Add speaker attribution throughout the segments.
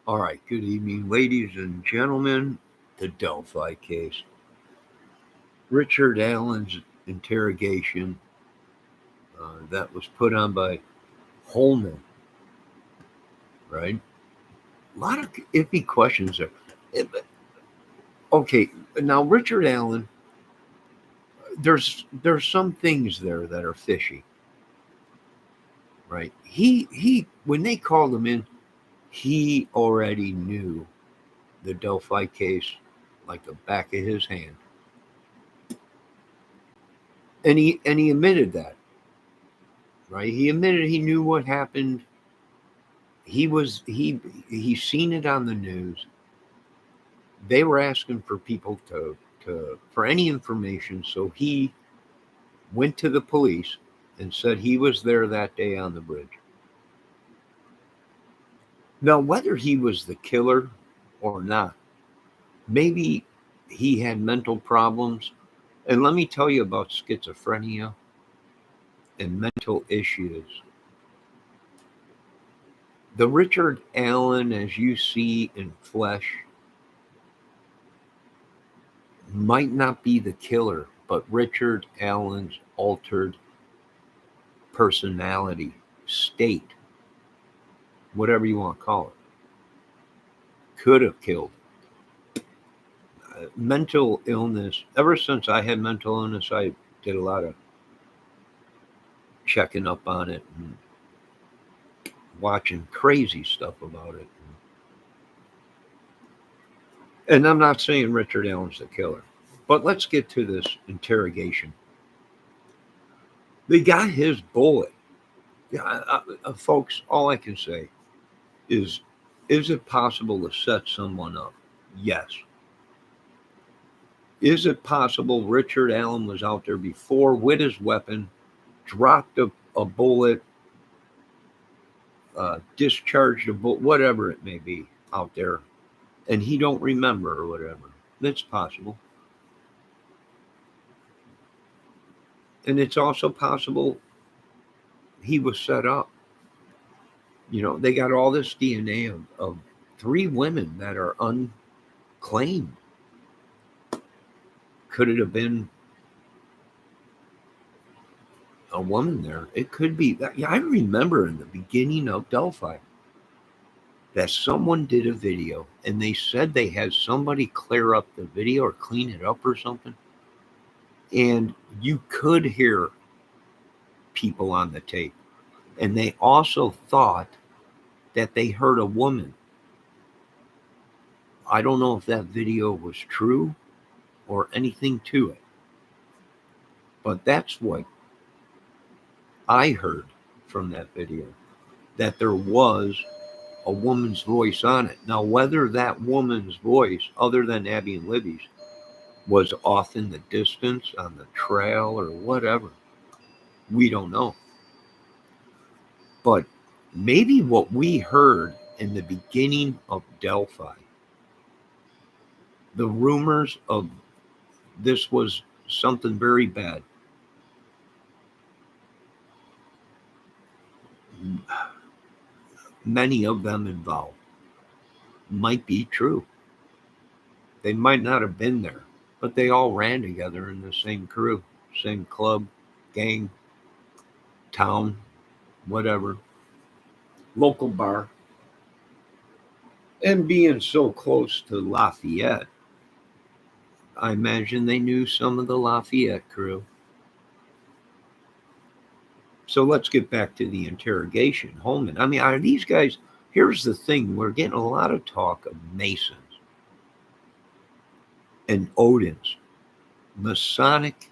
Speaker 1: All right, good evening, ladies and gentlemen. The Delphi case. Richard Allen's interrogation that was put on by Holman, right? A lot of iffy questions there. Okay, now Richard Allen, there's some things there that are fishy, right? He when they called him in, he already knew the Delphi case like the back of his hand, and he admitted that, right? He admitted he knew what happened. He seen it on the news. They were asking for people to for any information, so he went to the police and said he was there that day on the bridge. Now, whether he was the killer or not, maybe he had mental problems. And let me tell you about schizophrenia and mental issues. The Richard Allen, as you see in flesh, might not be the killer, but Richard Allen's altered personality, state, whatever you want to call it, could have killed. Mental illness, ever since I had mental illness, I did a lot of checking up on it and watching crazy stuff about it. And I'm not saying Richard Allen's the killer, but let's get to this interrogation. They got his bullet. Yeah, folks, all I can say is it possible to set someone up? Yes. Is it possible Richard Allen was out there before with his weapon, dropped a bullet, discharged a bullet, whatever it may be out there, and he don't remember or whatever? That's possible. And it's also possible he was set up. You know, they got all this DNA of three women that are unclaimed. Could it have been a woman there? It could be. Yeah, I remember in the beginning of Delphi that someone did a video and they said they had somebody clear up the video or clean it up or something. And you could hear people on the tape. And they also thought that they heard a woman. I don't know if that video was true or anything to it. But that's what I heard from that video, that there was a woman's voice on it. Now, whether that woman's voice, other than Abby and Libby's, was off in the distance on the trail or whatever, we don't know. But maybe what we heard in the beginning of Delphi, the rumors of this was something very bad, many of them involved, might be true. They might not have been there, but they all ran together in the same crew, same club, gang, town, whatever, local bar. And being so close to Lafayette, I imagine they knew some of the Lafayette crew. So let's get back to the interrogation. Holman, I mean, are these guys? Here's the thing: we're getting a lot of talk of Masons and Odins, Masonic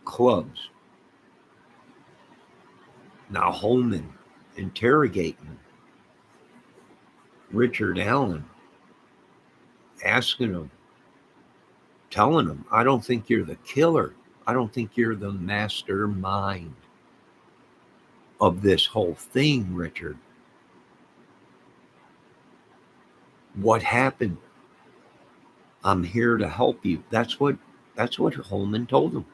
Speaker 1: clubs. Now Holman interrogating Richard Allen, asking him, telling him, I don't think you're the killer. I don't think you're the mastermind of this whole thing, Richard. What happened? I'm here to help you. That's what Holman told him.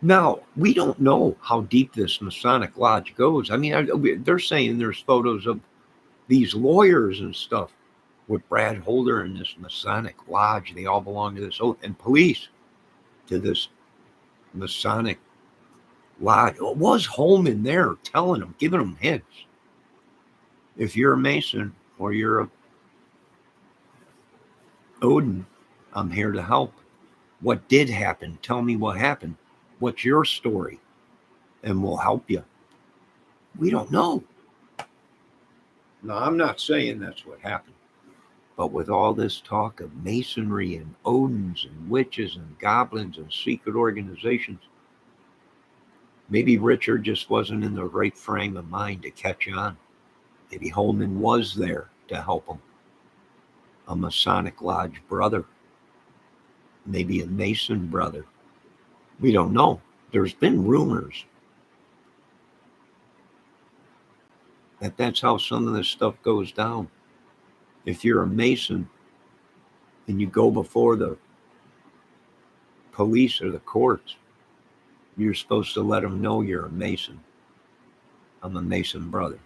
Speaker 1: Now, we don't know how deep this Masonic lodge goes. I mean, they're saying there's photos of these lawyers and stuff with Brad Holder and this Masonic Lodge, they all belong to this oath, and police to this Masonic Lodge. It was Hollman there telling them, giving them hints. If you're a Mason or you're a Odin, I'm here to help. What did happen? Tell me what happened. What's your story? And we'll help you. We don't know. Now, I'm not saying that's what happened. But with all this talk of masonry and Odins and witches and goblins and secret organizations, maybe Richard just wasn't in the right frame of mind to catch on. Maybe Hollman was there to help him. A Masonic Lodge brother. Maybe a Mason brother. We don't know. There's been rumors that that's how some of this stuff goes down. If you're a Mason and you go before the police or the courts, you're supposed to let them know you're a Mason. I'm a Mason brother.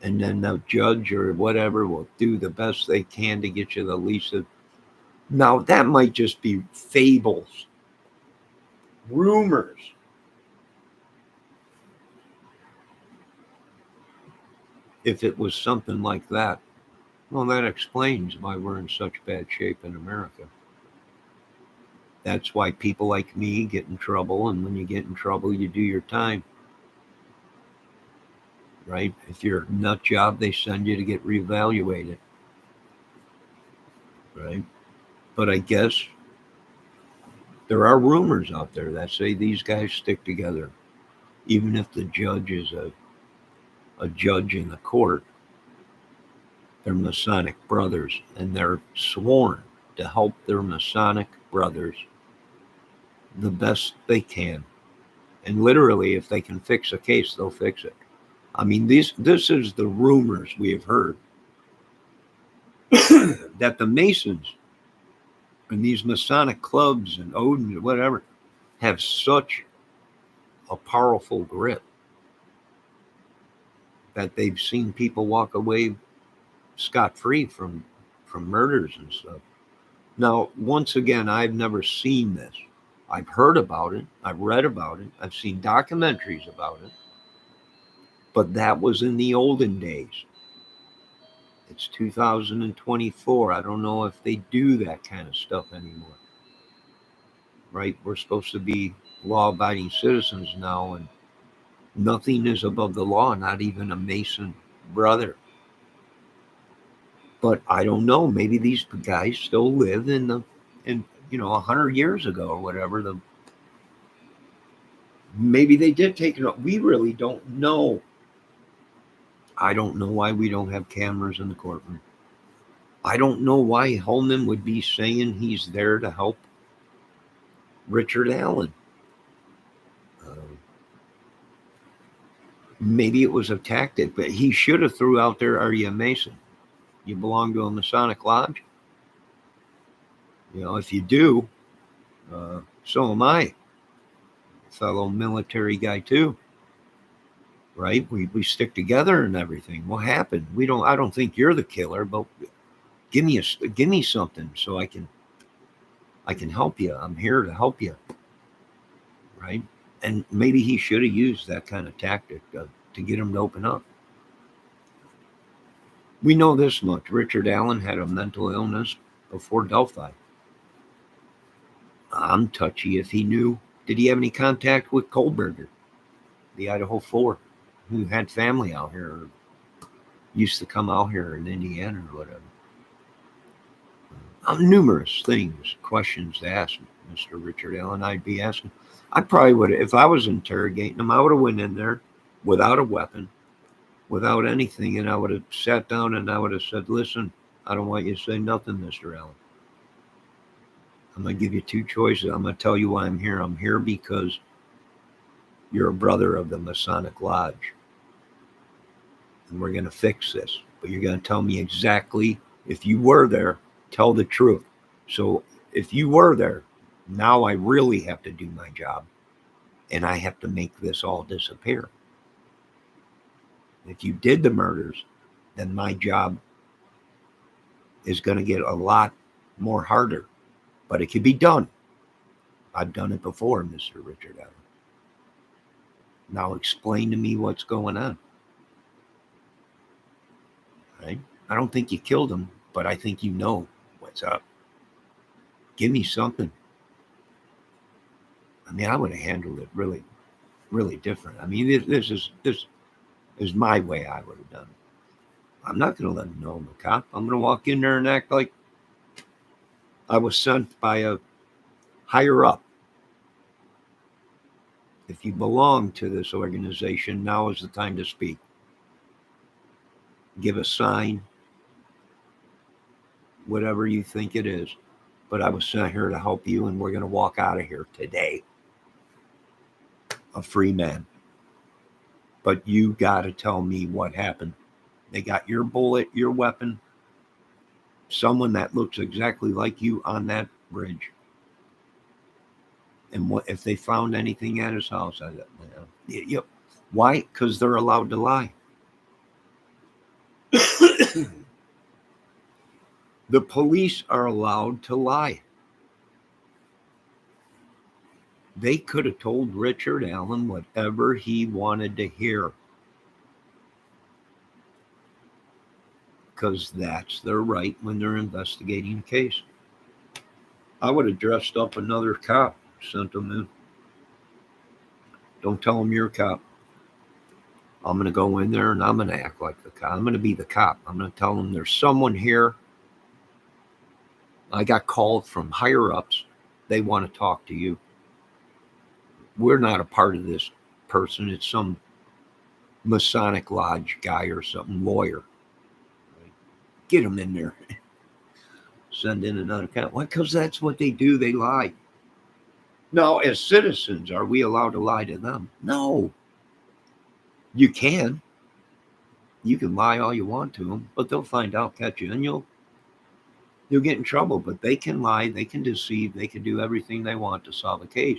Speaker 1: And then the judge or whatever will do the best they can to get you the least of. Now, that might just be fables, rumors. If it was something like that, well, that explains why we're in such bad shape in America. That's why people like me get in trouble, and when you get in trouble, you do your time. Right? If you're a nut job, they send you to get reevaluated. Right? But I guess there are rumors out there that say these guys stick together. Even if the judge is a judge in the court, they're Masonic brothers, and they're sworn to help their Masonic brothers the best they can. And literally, if they can fix a case, they'll fix it. I mean, this is the rumors we have heard that the Masons and these Masonic clubs and Odin, whatever, have such a powerful grip that they've seen people walk away scot-free from murders and stuff. Now, once again, I've never seen this. I've heard about it. I've read about it. I've seen documentaries about it. But that was in the olden days. It's 2024. I don't know if they do that kind of stuff anymore. Right? We're supposed to be law-abiding citizens now, and nothing is above the law, not even a Mason brother. But I don't know. Maybe these guys still live in 100 years ago or whatever. Maybe they did take it up. We really don't know. I don't know why we don't have cameras in the courtroom. I don't know why Hollman would be saying he's there to help Richard Allen. Maybe it was a tactic, but he should have threw out there, are you a Mason? You belong to a Masonic Lodge? If you do, so am I. Fellow military guy too. Right? We stick together and everything. What happened? I don't think you're the killer, but give me something so I can help you. I'm here to help you. Right? And maybe he should have used that kind of tactic to get him to open up. We know this much. Richard Allen had a mental illness before Delphi. I'm touchy if he knew. Did he have any contact with Kohlberger, the Idaho 4, who had family out here, or used to come out here in Indiana or whatever? Numerous things, questions to ask Mr. Richard Allen. I'd be asking. I probably would, if I was interrogating him, I would have went in there without a weapon, without anything, and I would have sat down and I would have said, listen, I don't want you to say nothing, Mr. Allen. I'm going to give you two choices. I'm going to tell you why I'm here. I'm here because you're a brother of the Masonic Lodge. And we're going to fix this. But you're going to tell me exactly, if you were there, tell the truth. So if you were there, now I really have to do my job. And I have to make this all disappear. If you did the murders, then my job is going to get a lot more harder. But it can be done. I've done it before, Mr. Richard Allen. Now explain to me what's going on. Right? I don't think you killed him, but I think you know what's up. Give me something. I mean, I would have handled it really, really different. I mean, this is my way I would have done it. I'm not going to let him know I'm a cop. I'm going to walk in there and act like I was sent by a higher up. If you belong to this organization, now is the time to speak. Give a sign, whatever you think it is. But I was sent here to help you, and we're going to walk out of here today a free man. But you got to tell me what happened. They got your bullet, your weapon, someone that looks exactly like you on that bridge. And what if they found anything at his house? Yep. Why? Because they're allowed to lie. The police are allowed to lie. They could have told Richard Allen whatever he wanted to hear. Because that's their right when they're investigating a case. I would have dressed up another cop, sent them in. Don't tell them you're a cop. I'm going to go in there and I'm going to act like the cop. I'm going to be the cop. I'm going to tell them there's someone here. I got called from higher ups. They want to talk to you. We're not a part of this person. It's some Masonic Lodge guy or something, lawyer. Get them in there. Send in another cop. Why? Because that's what they do. They lie. Now, as citizens, are we allowed to lie to them? No. You can. You can lie all you want to them, but they'll find out, catch you, and you'll get in trouble. But they can lie, they can deceive, they can do everything they want to solve a case.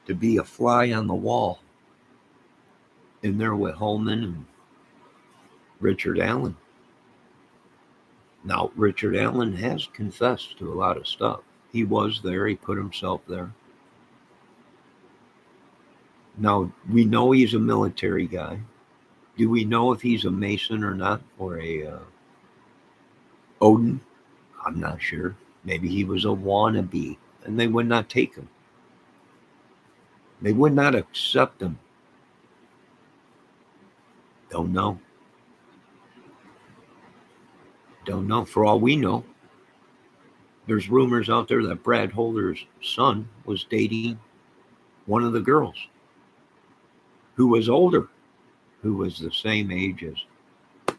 Speaker 1: To be a fly on the wall in there with Hollman and Richard Allen. Now, Richard Allen has confessed to a lot of stuff. He was there. He put himself there. Now, we know he's a military guy. Do we know if he's a Mason or not, or a Odin? I'm not sure. Maybe he was a wannabe, and they would not take him. They would not accept him. Don't know. Don't know. For all we know, there's rumors out there that Brad Holder's son was dating one of the girls who was older, who was the same age as,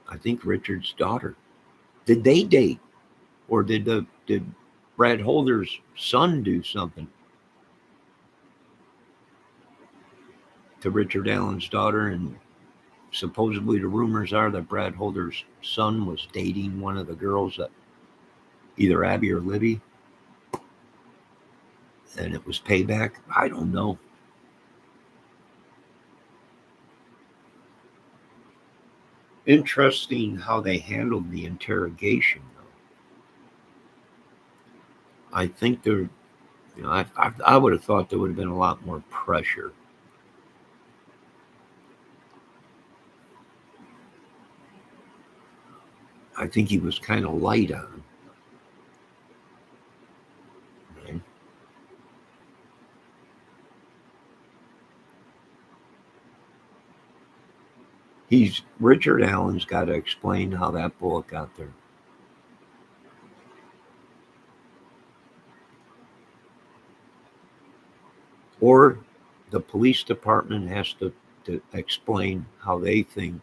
Speaker 1: I think, Richard's daughter. Did they date? Or did Brad Holder's son do something to Richard Allen's daughter? And supposedly the rumors are that Brad Holder's son was dating one of the girls, that either Abby or Libby, and it was payback. I don't know. Interesting how they handled the interrogation, though. I think I would have thought there would have been a lot more pressure. I think he was kind of light on him. Right? Richard Allen's got to explain how that bullet got there. Or the police department has to explain how they think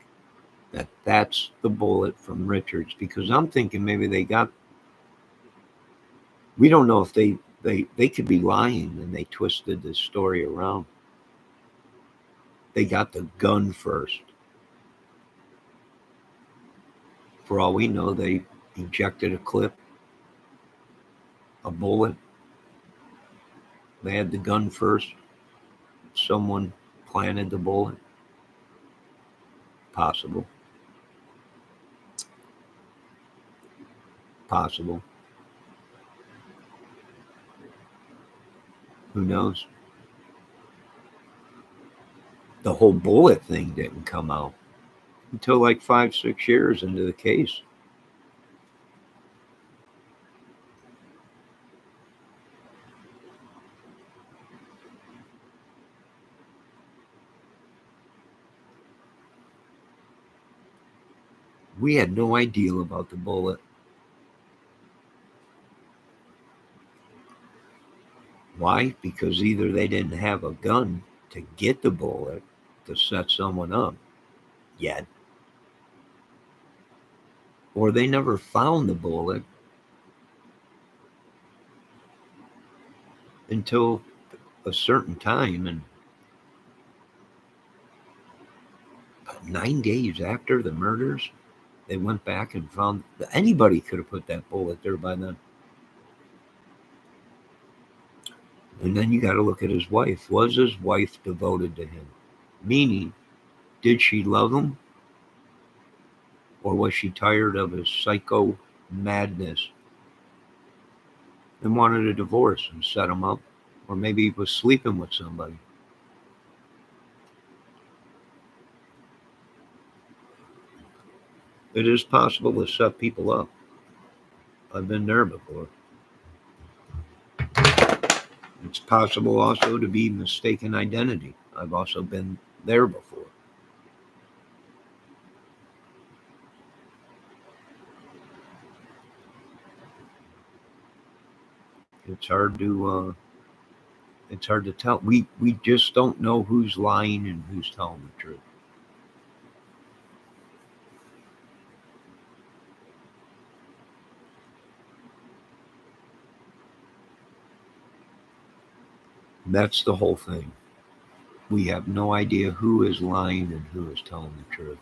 Speaker 1: that that's the bullet from Richards, because I'm thinking maybe we don't know if they could be lying and they twisted this story around. They got the gun first. For all we know, they ejected a clip, a bullet. They had the gun first. Someone planted the bullet. Possible. Possible. Who knows? The whole bullet thing didn't come out until like 5, 6 years into the case. We had no idea about the bullet. Why? Because either they didn't have a gun to get the bullet to set someone up yet, or they never found the bullet until a certain time. And 9 days after the murders, they went back and found that anybody could have put that bullet there by then. And then you got to look at his wife. Was his wife devoted to him? Meaning, did she love him? Or was she tired of his psycho madness and wanted a divorce and set him up? Or maybe he was sleeping with somebody. It is possible to set people up. I've been there before. It's possible also to be mistaken identity. I've also been there before. It's hard to tell. We just don't know who's lying and who's telling the truth. That's the whole thing. We have no idea who is lying and who is telling the truth.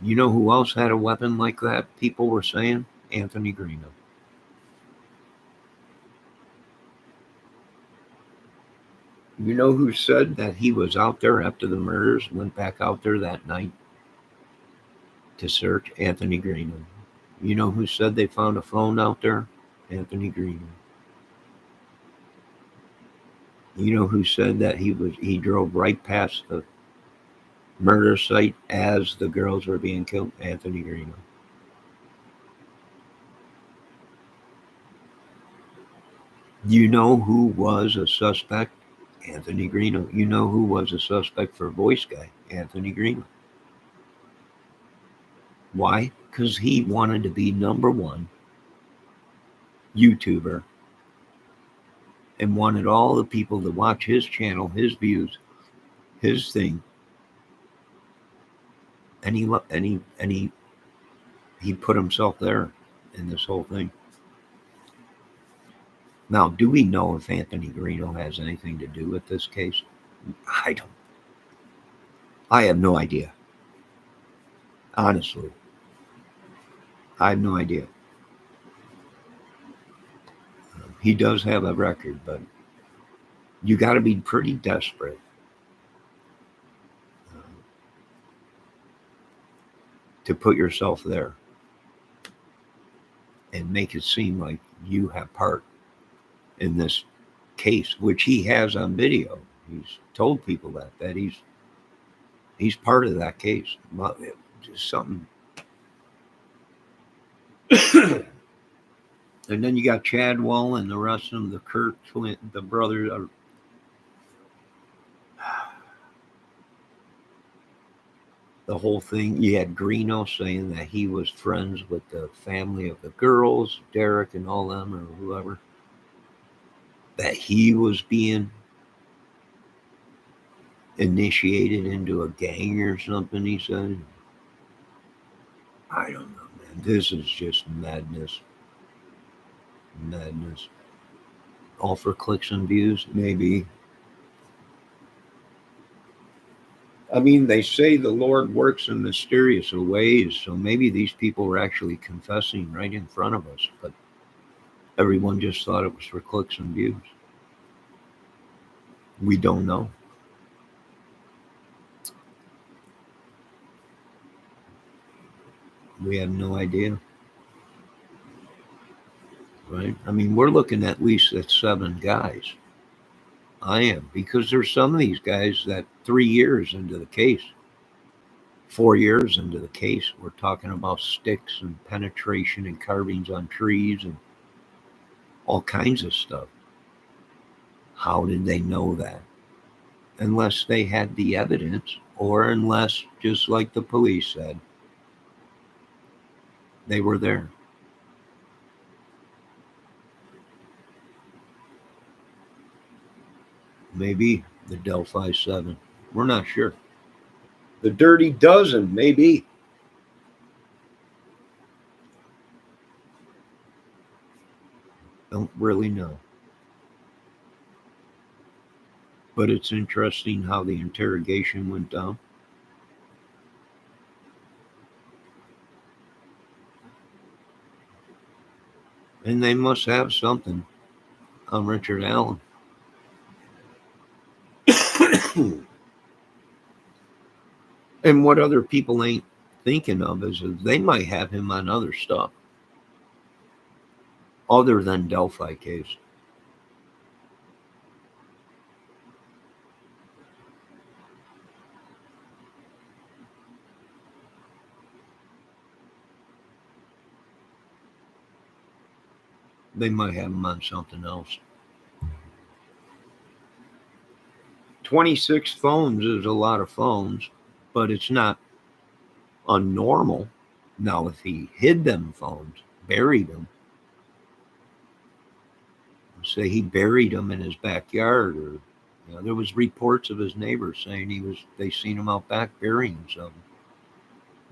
Speaker 1: You know who else had a weapon like that? People were saying Anthony Greeno. You know who said that he was out there after the murders, went back out there that night to search? Anthony Greeno. You know who said they found a phone out there? Anthony Greeno. You know who said that he drove right past the murder site as the girls were being killed? Anthony Greeno. You know who was a suspect? Anthony Greeno. You know who was a suspect for Voice Guy? Anthony Greeno. Why? Because he wanted to be number one YouTuber and wanted all the people to watch his channel, his views, his thing. And he put himself there in this whole thing. Now, do we know if Anthony Greeno has anything to do with this case? I don't. I have no idea. Honestly, I have no idea. He does have a record, but you got to be pretty desperate to put yourself there and make it seem like you have part in this case, which he has on video. He's told people that he's part of that case. Just something. And then you got Chadwell and the rest of them, the Kurt Flint, the brother. The whole thing. You had Greeno saying that he was friends with the family of the girls, Derek and all them, or whoever. That he was being initiated into a gang or something, he said. I don't know, man. This is just madness. Madness. All for clicks and views? Maybe. I mean, they say the Lord works in mysterious ways, so maybe these people were actually confessing right in front of us, but everyone just thought it was for clicks and views. We don't know. We have no idea, right? I mean, we're looking at least at 7 guys. I am, because there's some of these guys that 3 years into the case, 4 years into the case, we're talking about sticks and penetration and carvings on trees and all kinds of stuff. How did they know that? Unless they had the evidence, or unless, just like the police said, they were there. Maybe the Delphi 7. We're not sure. The Dirty Dozen, maybe. Don't really know. But it's interesting how the interrogation went down. And they must have something on Richard Allen. And what other people ain't thinking of is that they might have him on other stuff other than Delphi case. They might have him on something else. 26 phones is a lot of phones, but it's not unnormal. Now, if he hid them phones, buried them, say he buried them in his backyard, or there was reports of his neighbors saying they seen him out back burying something.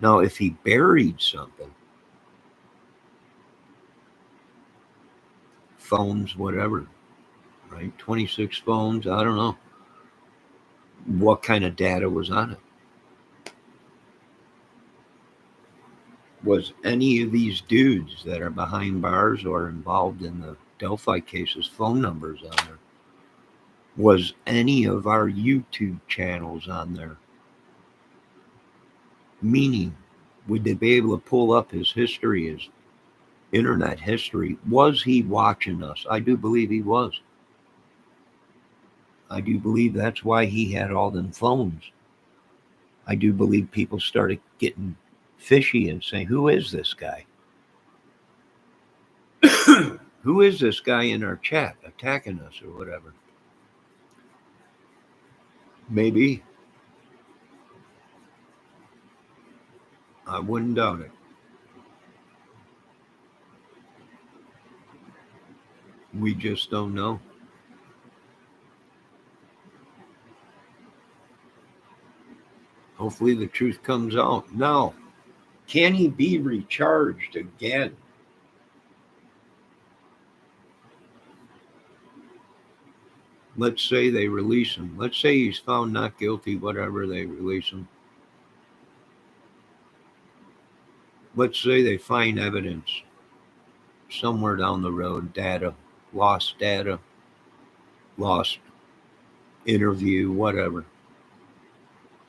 Speaker 1: Now, if he buried something, phones, whatever, right? 26 phones, I don't know what kind of data was on it. Was any of these dudes that are behind bars or involved in the Delphi cases phone numbers on there? Was any of our YouTube channels on there? Meaning, would they be able to pull up his history, his internet history? Was he watching us? I do believe he was. I do believe that's why he had all them phones. I do believe people started getting fishy and saying, who is this guy? Who is this guy in our chat attacking us or whatever? Maybe. I wouldn't doubt it. We just don't know. Hopefully the truth comes out. Now, can he be recharged again? Let's say they release him. Let's say he's found not guilty, whatever, they release him. Let's say they find evidence somewhere down the road, data, lost interview, whatever.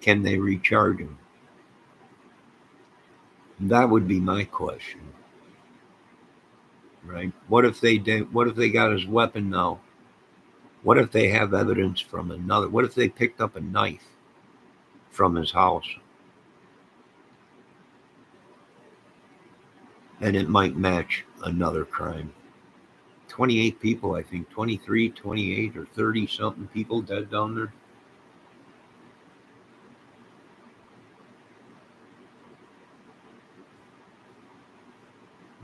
Speaker 1: Can they recharge him? That would be my question. Right? What if they did? What if they got his weapon now? What if they have evidence from another? What if they picked up a knife from his house? And it might match another crime. 28 people, I think, 23, 28, or 30 something people dead down there.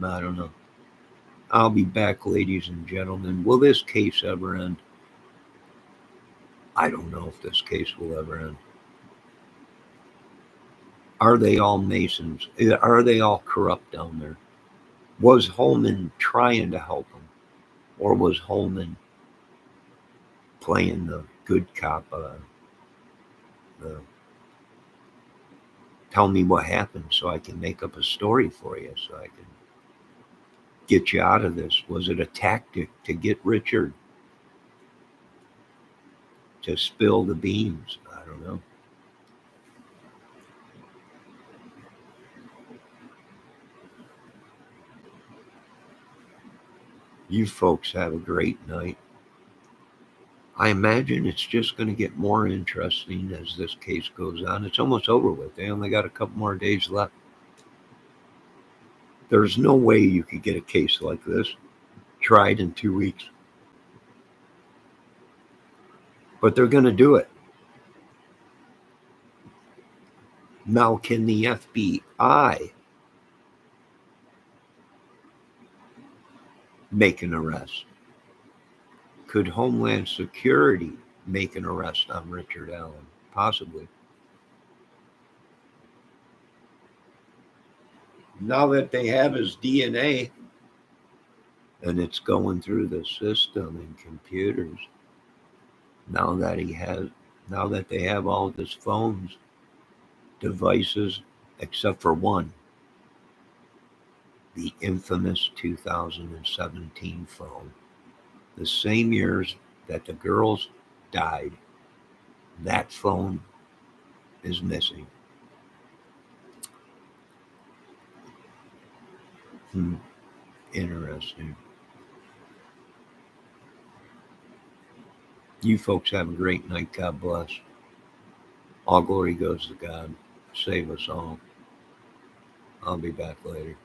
Speaker 1: I don't know. I'll be back, ladies and gentlemen. Will this case ever end? I don't know if this case will ever end. Are they all Masons? Are they all corrupt down there? Was Hollman trying to help them? Or was Hollman playing the good cop. The, tell me what happened so I can make up a story for you, so I can get you out of this. Was it a tactic to get Richard to spill the beans? I don't know. You folks have a great night. I imagine it's just going to get more interesting as this case goes on. It's almost over with. They only got a couple more days left. There's no way you could get a case like this tried in 2 weeks. But they're going to do it. Now, can the FBI make an arrest? Could Homeland Security make an arrest on Richard Allen? Possibly. Now that they have his DNA and it's going through the system and computers, now that now that they have all of his phones, devices, except for one, the infamous 2017 phone, the same years that the girls died, that phone is missing. Interesting. You folks have a great night. God bless. All glory goes to God. Save us all. I'll be back later.